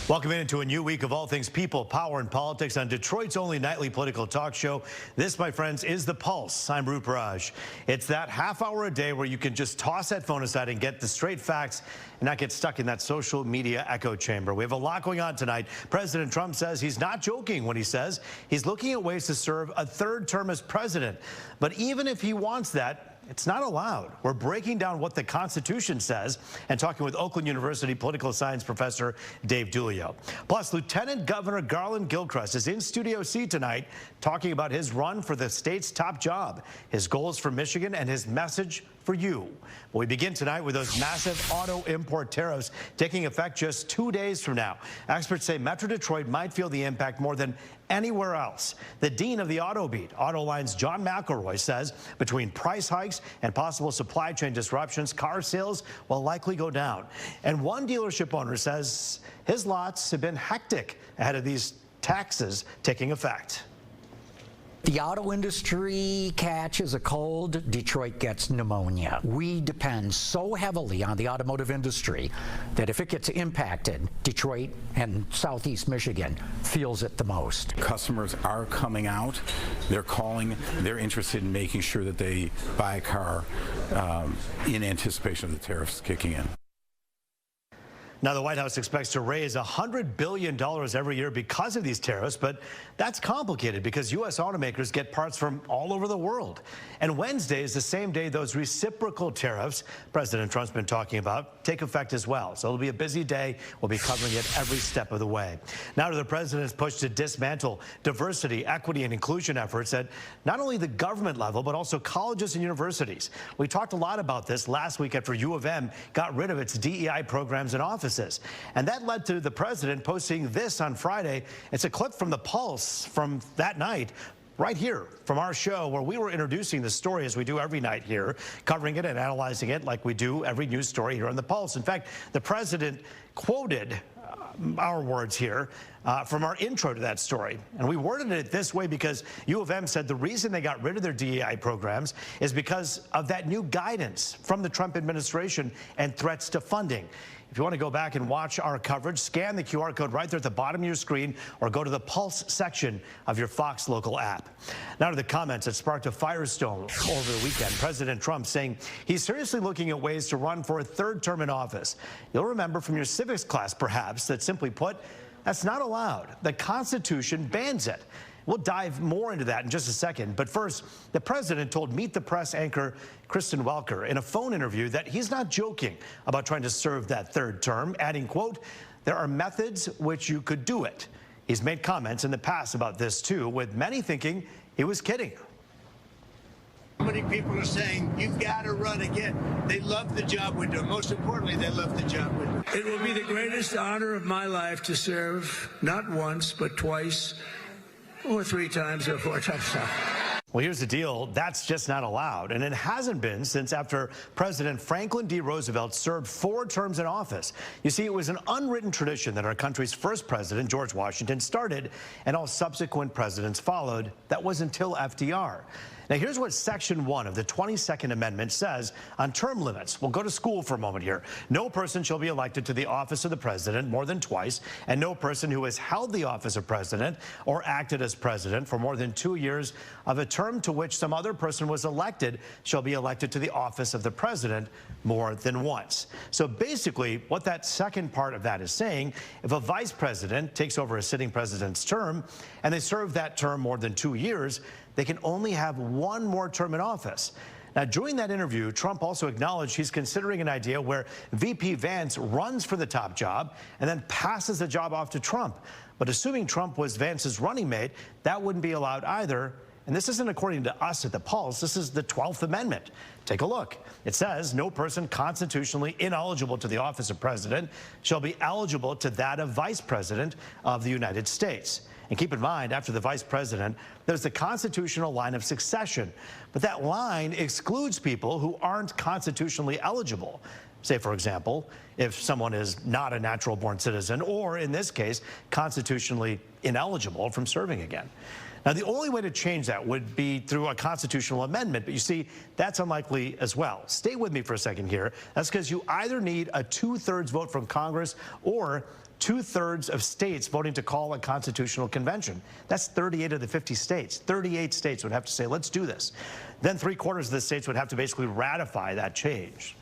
Welcome into a new week of all things people, power, and politics on Detroit's only nightly political talk show. This, my friends, is The Pulse. I'm Roop Raj. It's that half hour a day where you can just toss that phone aside and get the straight facts and not get stuck in that social media echo chamber. We have a lot going on tonight. President Trump says he's not joking when he says he's looking at ways to serve a third term as president. But even if he wants that, it's not allowed. We're breaking down what the Constitution says and talking with Oakland University political science professor Dave Dulio. Plus, Lieutenant Governor Garland Gilchrist is in Studio C tonight talking about his run for the state's top job, his goals for Michigan, and his message for you. But we begin tonight with those massive auto import tariffs taking effect just 2 days from now. Experts say Metro Detroit might feel the impact more than anywhere else. The dean of the Auto Beat, Autoline's John McElroy, says between price hikes and possible supply chain disruptions, car sales will likely go down. And one dealership owner says his lots have been hectic ahead of these taxes taking effect. The auto industry catches a cold, Detroit gets pneumonia. We depend so heavily on the automotive industry that if it gets impacted, Detroit and Southeast Michigan feels it the most. Customers are coming out, they're calling, they're interested in making sure that they buy a car in anticipation of the tariffs kicking in. Now, the White House expects to raise $100 billion every year because of these tariffs, but that's complicated because U.S. automakers get parts from all over the world. And Wednesday is the same day those reciprocal tariffs President Trump's been talking about take effect as well. So it'll be a busy day. We'll be covering it every step of the way. Now to the president's push to dismantle diversity, equity, and inclusion efforts at not only the government level, but also colleges and universities. We talked a lot about this last week after U of M got rid of its DEI programs and offices. And that led to the president posting this on Friday. It's a clip from The Pulse from that night, right here from our show, where we were introducing the story as we do every night here, covering it and analyzing it like we do every news story here on The Pulse. In fact, the president quoted our words here from our intro to that story. And we worded it this way because U of M said the reason they got rid of their DEI programs is because of that new guidance from the Trump administration and threats to funding. If you want to go back and watch our coverage, scan the QR code right there at the bottom of your screen or go to the Pulse section of your Fox local app. Now to the comments that sparked a firestorm over the weekend. President Trump saying he's seriously looking at ways to run for a third term in office. You'll remember from your civics class, perhaps, that simply put, that's not allowed. The Constitution bans it. We'll dive more into that in just a second. But first, the president told Meet the Press anchor Kristen Welker in a phone interview that he's not joking about trying to serve that third term, adding, quote, there are methods which you could do it. He's made comments in the past about this, too, with many thinking he was kidding. So many people are saying, you've got to run again. They love the job window. Most importantly, they love the job window. It will be the greatest honor of my life to serve, not once, but twice, or 3 times, or 4 times. Well, here's the deal. That's just not allowed. And it hasn't been since after President Franklin D. Roosevelt served 4 terms in office. You see, it was an unwritten tradition that our country's first president, George Washington, started, and all subsequent presidents followed. That was until FDR. Now, here's what Section 1 of the 22nd Amendment says on term limits. We'll go to school for a moment here. No person shall be elected to the office of the president more than twice, and no person who has held the office of president or acted as president for more than 2 years of a term to which some other person was elected shall be elected to the office of the president more than once. So basically, what that second part of that is saying, if a vice president takes over a sitting president's term and they serve that term more than 2 years, they can only have 1 more term in office. Now, during that interview, Trump also acknowledged he's considering an idea where VP Vance runs for the top job and then passes the job off to Trump. But assuming Trump was Vance's running mate, that wouldn't be allowed either. And this isn't according to us at The Pulse. This is the 12th Amendment. Take a look. It says no person constitutionally ineligible to the office of president shall be eligible to that of vice president of the United States. And keep in mind, after the vice president, there's the constitutional line of succession. But that line excludes people who aren't constitutionally eligible. Say, for example, if someone is not a natural-born citizen or, in this case, constitutionally ineligible from serving again. Now, the only way to change that would be through a constitutional amendment, but you see, that's unlikely as well. Stay with me for a second here. That's because you either need a 2/3 vote from Congress or 2/3 of states voting to call a constitutional convention. That's 38 of the 50 states. 38 states would have to say, let's do this. Then 3/4 of the states would have to basically ratify that change.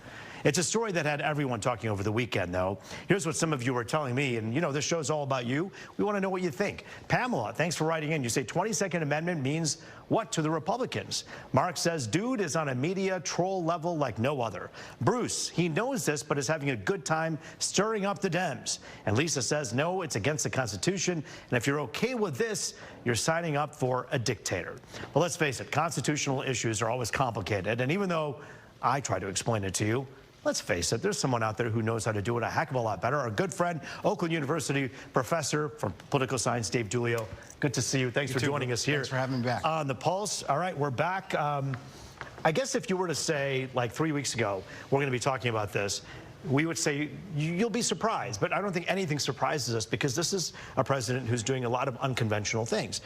It's a story that had everyone talking over the weekend, though. Here's what some of you were telling me, and you know, this show's all about you. We want to know what you think. Pamela, thanks for writing in. You say 22nd Amendment means what to the Republicans? Mark says, dude is on a media troll level like no other. Bruce, he knows this, but is having a good time stirring up the Dems. And Lisa says, no, it's against the Constitution, and if you're okay with this, you're signing up for a dictator. Well, let's face it, constitutional issues are always complicated, and even though I try to explain it to you, let's face it, there's someone out there who knows how to do it a heck of a lot better. Our good friend, Oakland University professor for political science, Dave Giulio. Good to see you. Thanks for joining us here. Thanks for having me back. On The Pulse. All right, we're back. I guess if you were to say, like 3 weeks ago, we're going to be talking about this, we would say you'll be surprised, but I don't think anything surprises us because this is a president who's doing a lot of unconventional things,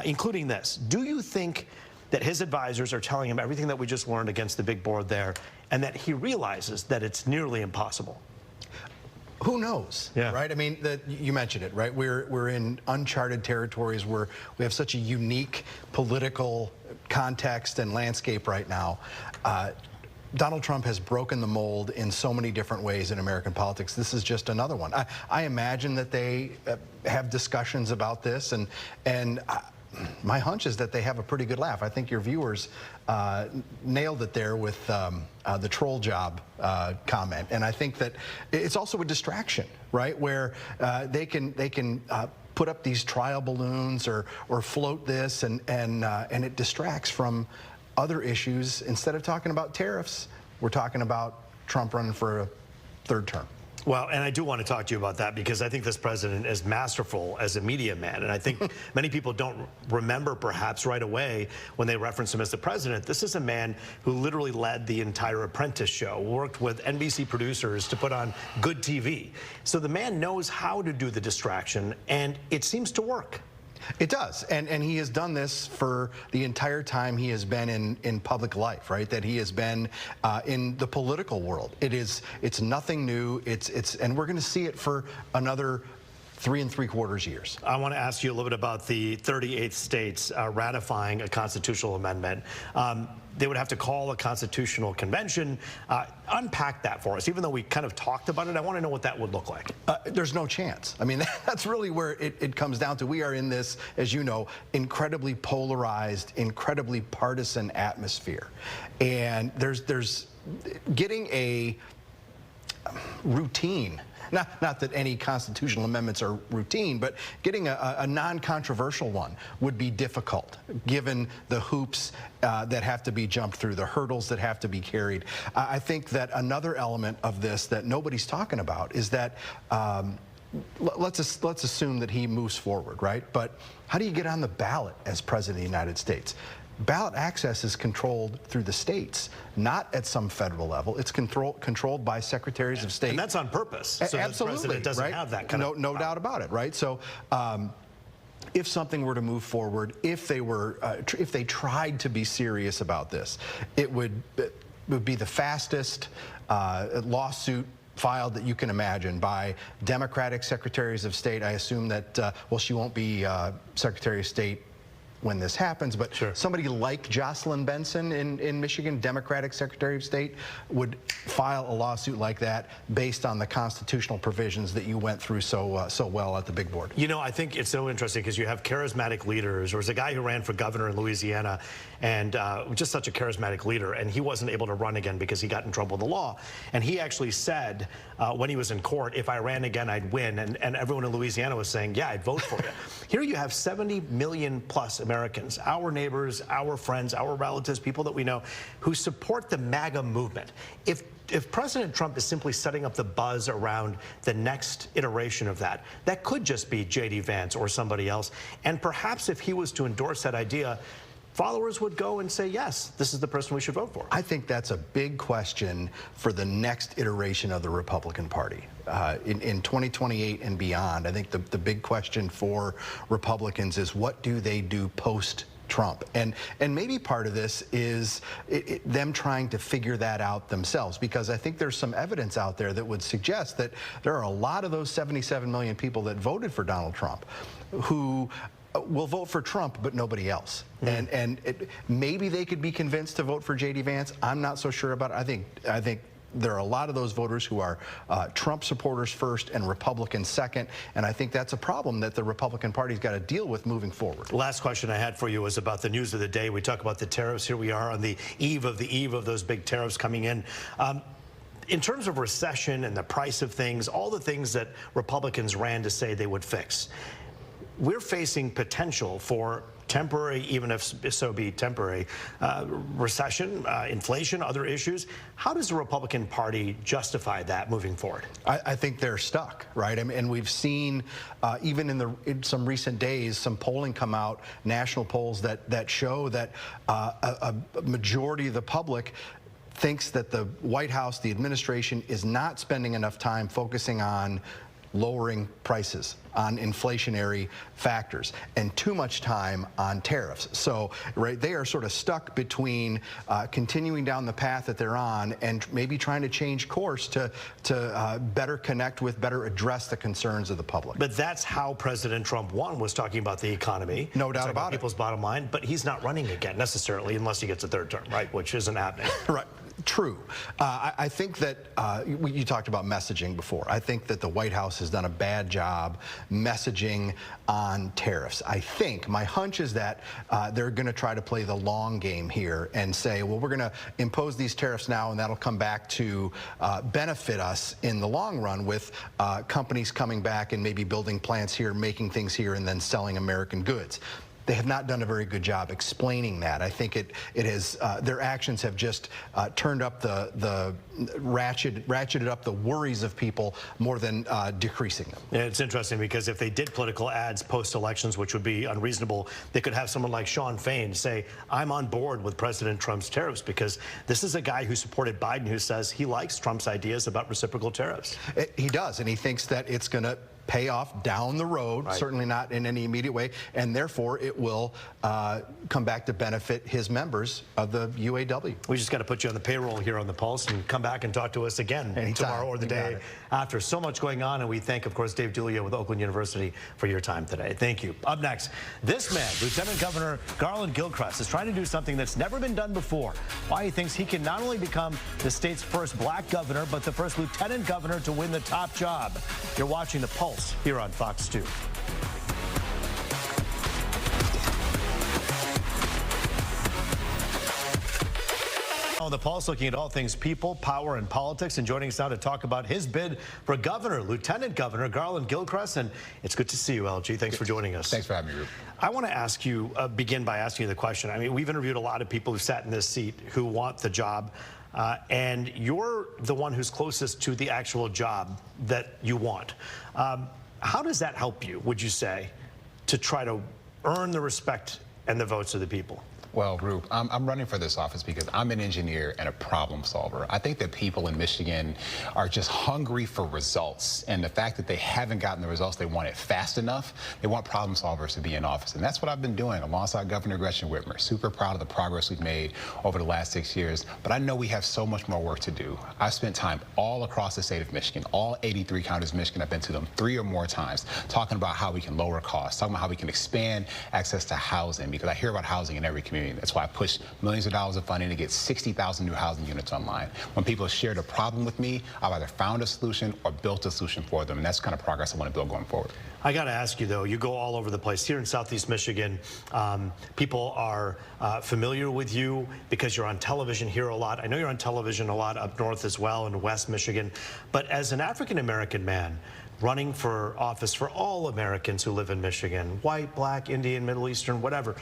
including this. Do you think that his advisors are telling him everything that we just learned against the big board there, and that he realizes that it's nearly impossible? Who knows, right? I mean, you mentioned it, right? We're in uncharted territories where we have such a unique political context and landscape right now. Donald Trump has broken the mold in so many different ways in American politics. This is just another one. I imagine that they have discussions about this, and my hunch is that they have a pretty good laugh. I think your viewers nailed it there with the troll job comment, and I think that it's also a distraction, right? Where they can put up these trial balloons or float this, and it distracts from other issues. Instead of talking about tariffs, we're talking about Trump running for a third term. Well, and I do want to talk to you about that because I think this president is masterful as a media man. And I think many people don't remember perhaps right away when they reference him as the president. This is a man who literally led the entire Apprentice show, worked with NBC producers to put on good TV. So the man knows how to do the distraction, and it seems to work. It does, and he has done this for the entire time he has been in public life, right? That he has been in the political world. It's nothing new. And we're going to see it for another 3 3/4 years. I want to ask you a little bit about the 38 states ratifying a constitutional amendment. They would have to call a constitutional convention. Unpack that for us. Even though we kind of talked about it, I want to know what that would look like. There's no chance. I mean, that's really where it comes down to. We are in this, as you know, incredibly polarized, incredibly partisan atmosphere. And there's getting a routine. Not that any constitutional amendments are routine, but getting a non-controversial one would be difficult, given the hoops that have to be jumped through, the hurdles that have to be carried. I think that another element of this that nobody's talking about is that let's assume that he moves forward, right? But how do you get on the ballot as president of the United States? Ballot access is controlled through the states, not at some federal level. It's controlled by secretaries of state. And that's on purpose. So Absolutely, the president doesn't have that kind of no doubt about it, right? So if something were to move forward, if they tried to be serious about this, it would be the fastest lawsuit filed that you can imagine by Democratic secretaries of state. I assume that, well, she won't be Secretary of State when this happens, but somebody like Jocelyn Benson in Michigan, Democratic Secretary of State, would file a lawsuit like that based on the constitutional provisions that you went through so well at the big board. You know, I think it's so interesting because you have charismatic leaders. There was a guy who ran for governor in Louisiana and just such a charismatic leader, and he wasn't able to run again because he got in trouble with the law. And he actually said when he was in court, if I ran again, I'd win. And everyone in Louisiana was saying, yeah, I'd vote for you. Here you have 70 million plus Americans, our neighbors, our friends, our relatives, people that we know, who support the MAGA movement. If President Trump is simply setting up the buzz around the next iteration of that, that could just be J.D. Vance or somebody else. And perhaps if he was to endorse that idea, followers would go and say, yes, this is the person we should vote for? I think that's a big question for the next iteration of the Republican Party. In 2028 and beyond, I think the big question for Republicans is, what do they do post-Trump? And maybe part of this is them trying to figure that out themselves, because I think there's some evidence out there that would suggest that there are a lot of those 77 million people that voted for Donald Trump who will vote for Trump, but nobody else. And maybe they could be convinced to vote for J.D. Vance. I'm not so sure about it. I think there are a lot of those voters who are Trump supporters first and Republicans second, and I think that's a problem that the Republican Party's got to deal with moving forward. Last question I had for you was about the news of the day. We talk about the tariffs. Here we are on the eve of those big tariffs coming in. In terms of recession and the price of things, all the things that Republicans ran to say they would fix, we're facing potential for temporary, even if so be temporary, recession, inflation, other issues. How does the Republican Party justify that moving forward? I think they're stuck, right? I mean, and we've seen, even in some recent days, some polling come out, national polls that show that a majority of the public thinks that the White House, the administration, is not spending enough time focusing on lowering prices, on inflationary factors, and too much time on tariffs. So, right, they are sort of stuck between continuing down the path that they're on and maybe trying to change course to better connect with, better address the concerns of the public. But that's how President Trump won, was talking about the economy. No doubt about it. People's bottom line, but he's not running again necessarily unless he gets a third term, right, which isn't happening. Right. True. I think that you talked about messaging before. I think that the White House has done a bad job messaging on tariffs. I think my hunch is that they're going to try to play the long game here and say, well, we're going to impose these tariffs now, and that'll come back to benefit us in the long run with companies coming back and maybe building plants here, making things here, and then selling American goods. They have not done a very good job explaining that. I think it has their actions have just turned up the ratcheted up the worries of people more than decreasing them. Yeah, it's interesting because if they did political ads post-elections, which would be unreasonable, they could have someone like Sean Fain say, I'm on board with President Trump's tariffs, because this is a guy who supported Biden who says he likes Trump's ideas about reciprocal tariffs. He does, and he thinks that it's going to pay off down the road, right. Certainly not in any immediate way, and therefore it will come back to benefit his members of the UAW. We just got to put you on the payroll here on The Pulse and come back and talk to us again tomorrow or the day after. So much going on, and we thank, of course, Dave D'Elia with Oakland University for your time today. Thank you. Up next, this man, Lieutenant Governor Garland Gilchrist, is trying to do something that's never been done before. Why he thinks he can not only become the state's first black governor, but the first lieutenant governor to win the top job. You're watching The Pulse here on Fox 2. On The Pulse, looking at all things people, power, and politics, and joining us now to talk about his bid for governor, Lieutenant Governor Garland Gilchrist. And it's good to see you, LG. Thanks for joining us. Thanks for having me, Ruth. I want to ask you, begin by asking you the question. I mean, we've interviewed a lot of people who sat in this seat who want the job. And you're the one who's closest to the actual job that you want. How does that help you, would you say, to try to earn the respect and the votes of the people? Well, Roop, I'm running for this office because I'm an engineer and a problem solver. I think that people in Michigan are just hungry for results, and the fact that they haven't gotten the results they wanted fast enough, they want problem solvers to be in office, and that's what I've been doing alongside Governor Gretchen Whitmer. Super proud of the progress we've made over the last 6 years, but I know we have so much more work to do. I've spent time all across the state of Michigan, all 83 counties of Michigan. I've been to them 3 or more times, talking about how we can lower costs, talking about how we can expand access to housing, because I hear about housing in every community. That's why I pushed millions of dollars of funding to get 60,000 new housing units online. When people shared a problem with me, I've either found a solution or built a solution for them, and that's the kind of progress I want to build going forward. I got to ask you, though, you go all over the place. Here in Southeast Michigan, people are familiar with you because you're on television here a lot. I know you're on television a lot up north as well in West Michigan. But as an African-American man running for office for all Americans who live in Michigan, white, black, Indian, Middle Eastern, whatever,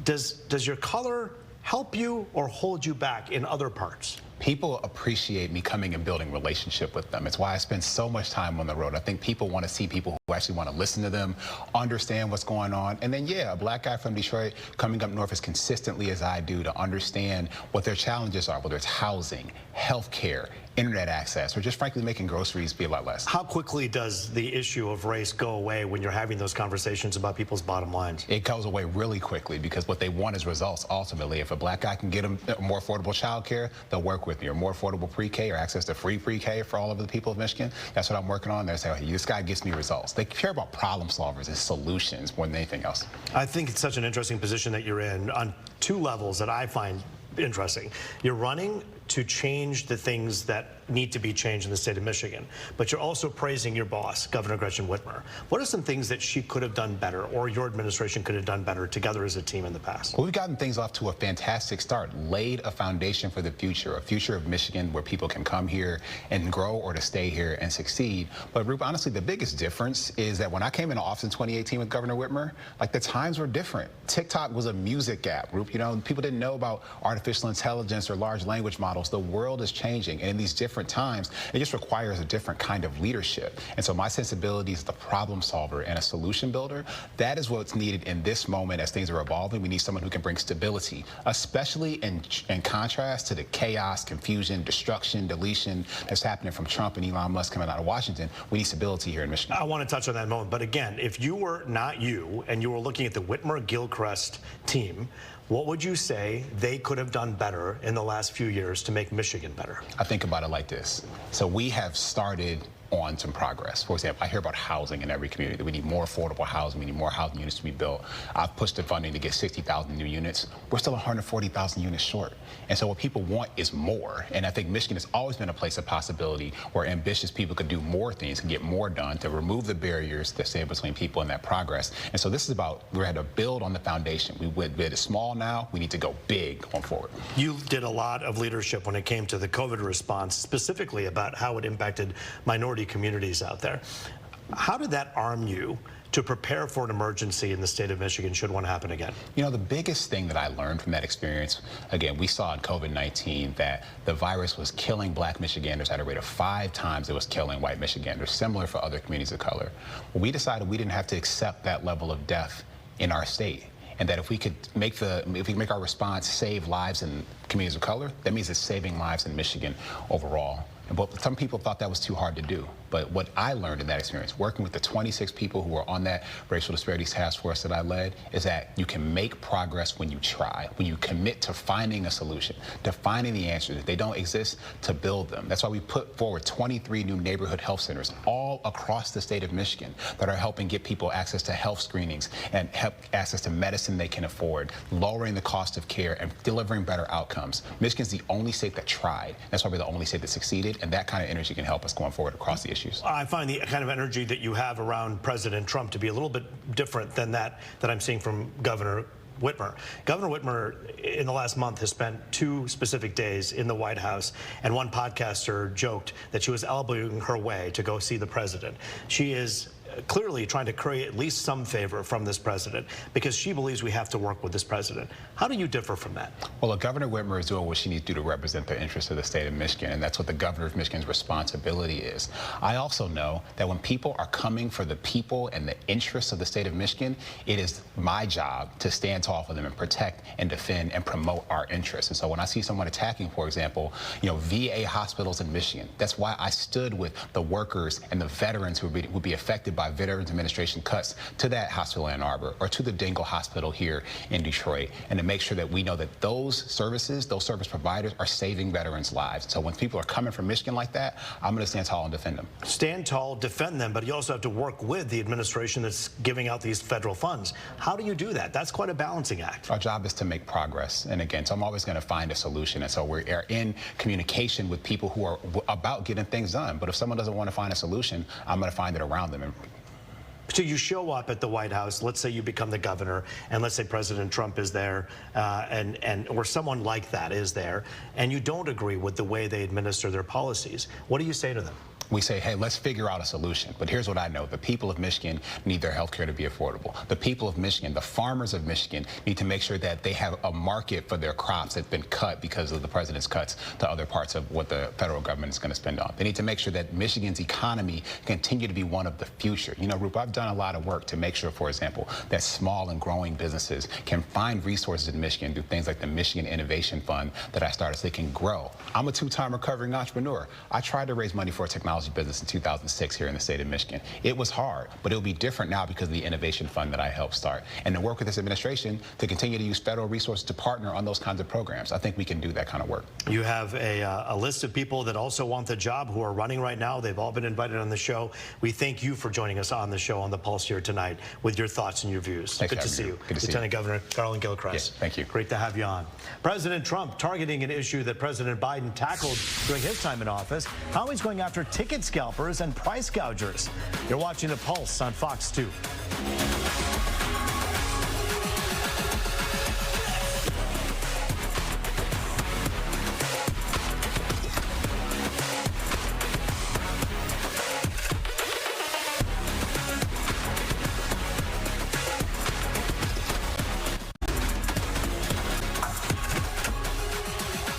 does your color help you or hold you back in other parts? People appreciate me coming and building relationship with them. It's why I spend so much time on the road. I think people want to see people who actually want to listen to them, understand what's going on. And then, yeah, a black guy from Detroit coming up north as consistently as I do to understand what their challenges are, whether it's housing, healthcare, internet access, or just frankly making groceries be a lot less. How quickly does the issue of race go away when you're having those conversations about people's bottom lines? It goes away really quickly because what they want is results ultimately. If a black guy can get them more affordable child care, they'll work with me, or more affordable pre-K or access to free pre-K for all of the people of Michigan. That's what I'm working on. They say, hey, this guy gets me results. They care about problem solvers and solutions more than anything else. I think it's such an interesting position that you're in on two levels that I find interesting. You're running to change the things that need to be changed in the state of Michigan, but you're also praising your boss, Governor Gretchen Whitmer. What are some things that she could have done better, or your administration could have done better together as a team in the past? Well, we've gotten things off to a fantastic start, laid a foundation for the future, a future of Michigan where people can come here and grow or to stay here and succeed. But Rupe, honestly, the biggest difference is that when I came into office in 2018 with Governor Whitmer, like the times were different. TikTok was a music app, Rupe. You know, people didn't know about artificial intelligence or large language models. The world is changing, and in these different times, it just requires a different kind of leadership. And so my sensibility is the problem solver and a solution builder. That is what's needed in this moment as things are evolving. We need someone who can bring stability, especially in contrast to the chaos, confusion, destruction, deletion that's happening from Trump and Elon Musk coming out of Washington. We need stability here in Michigan. I want to touch on that in a moment, but again, if you were not you and you were looking at the Whitmer-Gilchrist team, what would you say they could have done better in the last few years to make Michigan better? I think about it like this. So we have started on some progress. For example, I hear about housing in every community, that we need more affordable housing, we need more housing units to be built. I've pushed the funding to get 60,000 new units. We're still 140,000 units short. And so what people want is more. And I think Michigan has always been a place of possibility where ambitious people could do more things and get more done to remove the barriers that stand between people and that progress. And so this is about, we had to build on the foundation. We did it small now, we need to go big going forward. You did a lot of leadership when it came to the COVID response, specifically about how it impacted minority communities out there. How did that arm you to prepare for an emergency in the state of Michigan should one happen again? You know, the biggest thing that I learned from that experience, again, we saw in COVID-19 that the virus was killing black Michiganders at a rate of 5 times it was killing white Michiganders, similar for other communities of color. Well, we decided we didn't have to accept that level of death in our state. And that if we could make our response save lives in communities of color, that means it's saving lives in Michigan overall. But some people thought that was too hard to do. But what I learned in that experience, working with the 26 people who were on that racial disparities task force that I led, is that you can make progress when you try, when you commit to finding a solution, to finding the answers. If they don't exist, to build them. That's why we put forward 23 new neighborhood health centers all across the state of Michigan that are helping get people access to health screenings and access to medicine they can afford, lowering the cost of care and delivering better outcomes. Michigan's the only state that tried. That's why we're the only state that succeeded, and that kind of energy can help us going forward across the issues. I find the kind of energy that you have around President Trump to be a little bit different than that I'm seeing from Governor Whitmer. Governor Whitmer, in the last month, has spent 2 specific days in the White House, and one podcaster joked that she was elbowing her way to go see the president. She is clearly trying to create at least some favor from this president because she believes we have to work with this president. How do you differ from that? Well, Governor Whitmer is doing what she needs to do to represent the interests of the state of Michigan, and that's what the governor of Michigan's responsibility is. I also know that when people are coming for the people and the interests of the state of Michigan, it is my job to stand tall for them and protect and defend and promote our interests. And so when I see someone attacking, for example, VA hospitals in Michigan, that's why I stood with the workers and the veterans who would be affected by Veterans Administration cuts to that hospital in Ann Arbor or to the Dingle Hospital here in Detroit, and to make sure that we know that those services, those service providers are saving veterans' lives. So when people are coming from Michigan like that, I'm going to stand tall and defend them. Stand tall, defend them, but you also have to work with the administration that's giving out these federal funds. How do you do that? That's quite a balancing act. Our job is to make progress. And again, so I'm always going to find a solution. And so we're in communication with people who are about getting things done. But if someone doesn't want to find a solution, I'm going to find it around them. So you show up at the White House, let's say you become the governor, and let's say President Trump is there, or someone like that is there, and you don't agree with the way they administer their policies. What do you say to them? We say, hey, let's figure out a solution. But here's what I know. The people of Michigan need their health care to be affordable. The people of Michigan, the farmers of Michigan, need to make sure that they have a market for their crops that's been cut because of the president's cuts to other parts of what the federal government is going to spend on. They need to make sure that Michigan's economy continue to be one of the future. You know, Rup, I've done a lot of work to make sure, for example, that small and growing businesses can find resources in Michigan through things like the Michigan Innovation Fund that I started so they can grow. I'm a two-time recovering entrepreneur. I tried to raise money for a technology business in 2006 here in the state of Michigan. It was hard, but it'll be different now because of the innovation fund that I helped start. And to work with this administration to continue to use federal resources to partner on those kinds of programs. I think we can do that kind of work. You have a list of people that also want the job who are running right now. They've all been invited on the show. We thank you for joining us on the show on the Pulse here tonight with your thoughts and your views. Thanks Good to see you. Lieutenant Governor Garland Gilchrist. Yes, thank you. Great to have you on. President Trump targeting an issue that President Biden tackled during his time in office, how he's going after ticket scalpers and price gougers. You're watching The Pulse on Fox 2.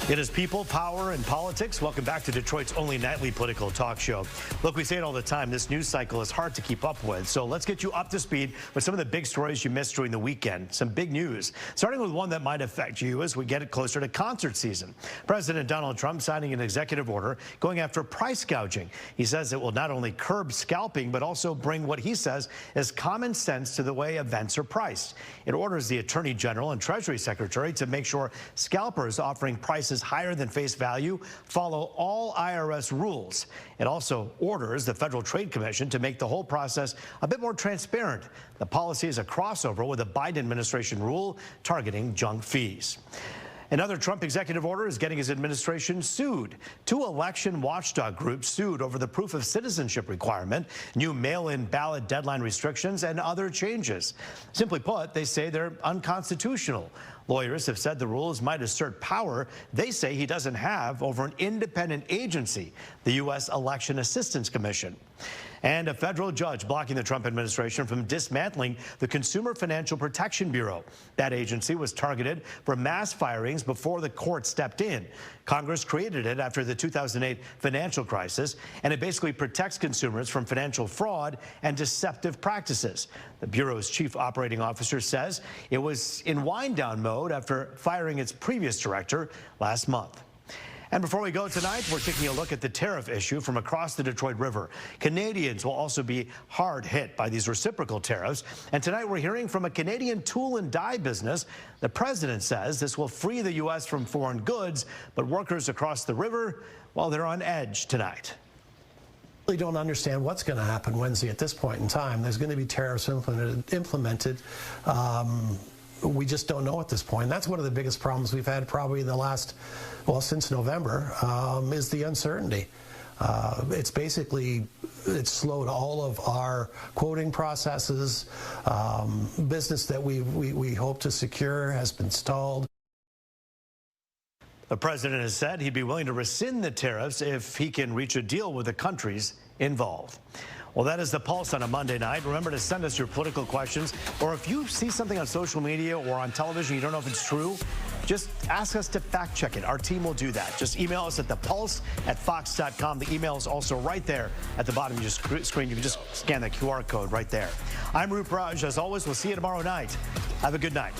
It is people, power, and politics. Welcome back to Detroit's only nightly political talk show. Look, we say it all the time, this news cycle is hard to keep up with. So let's get you up to speed with some of the big stories you missed during the weekend. Some big news, starting with one that might affect you as we get closer to concert season. President Donald Trump signing an executive order going after price gouging. He says it will not only curb scalping, but also bring what he says is common sense to the way events are priced. It orders the Attorney General and Treasury Secretary to make sure scalpers offering prices higher than face value follow all IRS rules. It also orders the Federal Trade Commission to make the whole process a bit more transparent. The policy is a crossover with a Biden administration rule targeting junk fees. Another Trump executive order is getting his administration sued. Two election watchdog groups sued over the proof of citizenship requirement, new mail-in ballot deadline restrictions, and other changes. Simply put, they say they're unconstitutional. Lawyers have said the rules might assert power they say he doesn't have over an independent agency, the U.S. Election Assistance Commission. And a federal judge blocking the Trump administration from dismantling the Consumer Financial Protection Bureau. That agency was targeted for mass firings before the court stepped in. Congress created it after the 2008 financial crisis, and it basically protects consumers from financial fraud and deceptive practices. The Bureau's chief operating officer says it was in wind-down mode after firing its previous director last month. And before we go tonight, we're taking a look at the tariff issue from across the Detroit River. Canadians will also be hard hit by these reciprocal tariffs. And tonight we're hearing from a Canadian tool and die business. The president says this will free the U.S. from foreign goods, but workers across the river, well, they're on edge tonight. We don't understand what's going to happen Wednesday at this point in time. There's going to be tariffs implemented. We just don't know at this point. That's one of the biggest problems we've had probably in the last, well, since November, is the uncertainty. It's slowed all of our quoting processes. Business that we hope to secure has been stalled. The president has said he'd be willing to rescind the tariffs if he can reach a deal with the countries involved. Well, that is The Pulse on a Monday night. Remember to send us your political questions, or if you see something on social media or on television, you don't know if it's true, just ask us to fact check it. Our team will do that. Just email us at thepulse@fox.com. The email is also right there at the bottom of your screen. You can just scan the QR code right there. I'm Rup Raj. As always, we'll see you tomorrow night. Have a good night.